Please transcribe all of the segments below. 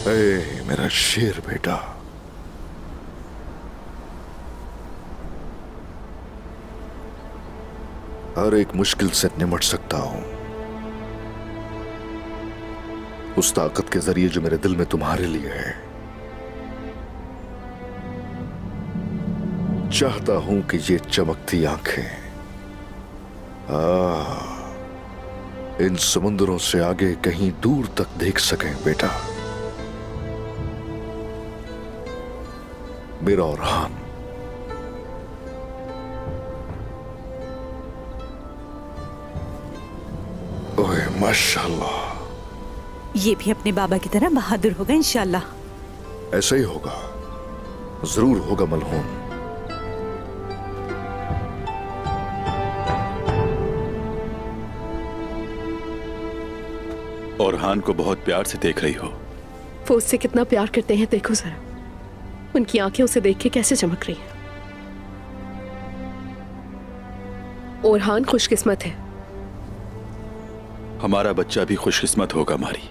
ए मेरा शेर बेटा, हर एक मुश्किल से निमट सकता हूं उस ताकत के जरिए जो मेरे दिल में तुम्हारे लिए है। चाहता हूं कि ये चमकती आंखें इन समुद्रों से आगे कहीं दूर तक देख सकें बेटा। मेरा ओरहान, ओए माशाल्लाह। ये भी अपने बाबा की तरह बहादुर होगा इंशाल्लाह। ऐसा ही होगा, जरूर होगा मलहून। ओरहान को बहुत प्यार से देख रही हो। वो उससे कितना प्यार करते हैं, देखो जरा। उनकी आंखें उसे देख के कैसे चमक रही हैं। ओरहान खुशकिस्मत है। हमारा बच्चा भी खुशकिस्मत होगा मारी।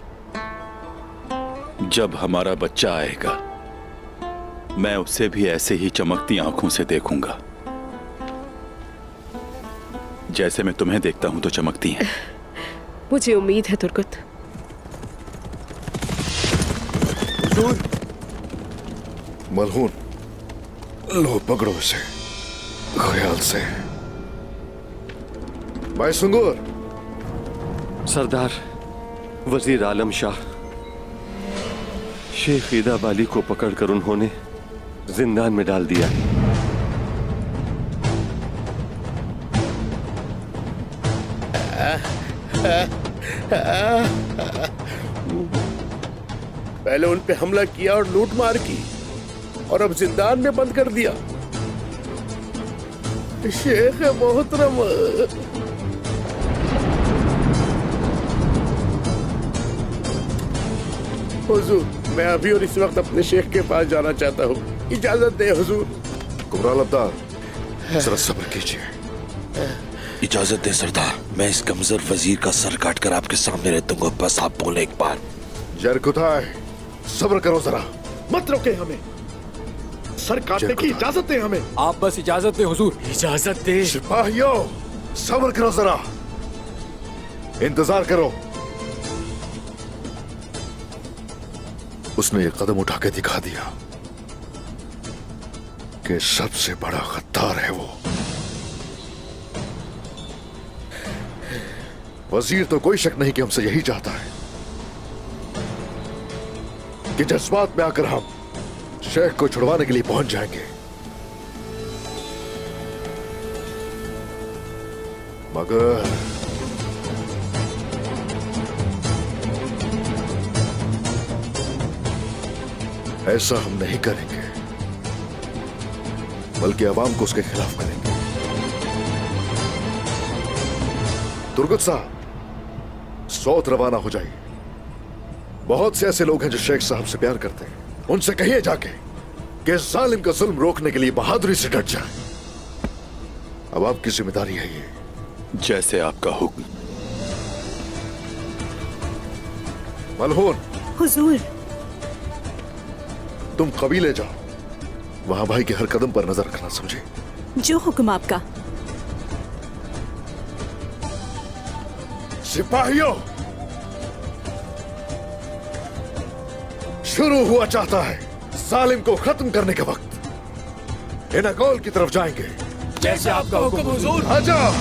जब हमारा बच्चा आएगा मैं उसे भी ऐसे ही चमकती आंखों से देखूंगा जैसे मैं तुम्हें देखता हूं तो चमकती हैं। मुझे उम्मीद है तुर्कुत। मलहून, लो पकड़ो इसे ख्याल से। भाई सुंगूर। सरदार वजीर आलम शाह, शेख ईदा बाली को पकड़कर उन्होंने जिंदान में डाल दिया। पहले उन पे हमला किया और लूट मार की, और अब जिंदान में बंद कर दिया। शेख मोहतरम, हुजूर, मैं अभी और इस वक्त अपने शेख के पास जाना चाहता हूँ। इजाजत दे हुजूर। कुमराल अब्दाल, जरा सब्र कीजिए। इजाजत दे सरदार, मैं इस कमजोर वजीर का सर काटकर आपके सामने रह दूंगा, बस आप बोले एक बार। जरकुताय, सब्र करो जरा। मत रोके हमें, सर काटने की इजाजत दे हमें। आप बस इजाजत दे हुजूर। इजाजत दे। सिपाहियों, सब्र करो जरा, इंतजार करो। उसने ये कदम उठा के दिखा दिया कि सबसे बड़ा गद्दार है वो। वजीर तो कोई शक नहीं कि हमसे यही चाहता है कि जज्बात में आकर हम शेख को छुड़वाने के लिए पहुंच जाएंगे, मगर ऐसा हम नहीं करेंगे, बल्कि अवाम को उसके खिलाफ करेंगे। तुर्गत साहब, सौत रवाना हो जाइए। बहुत से ऐसे लोग हैं जो शेख साहब से प्यार करते हैं, उनसे कहिए जाके कि जालिम का जुल्म रोकने के लिए बहादुरी से डट जाए। अब आपकी जिम्मेदारी है ये। जैसे आपका हुक्म। मलहून, हुजूर। तुम कबीले जाओ, वहां भाई के हर कदम पर नजर रखना, समझे? जो हुक्म आपका। सिपाहियों, शुरू हुआ चाहता है जालिम को खत्म करने का वक्त। इनाकौल की तरफ जाएंगे। जैसे आपका हुक्म हुजूर। आ जाओ।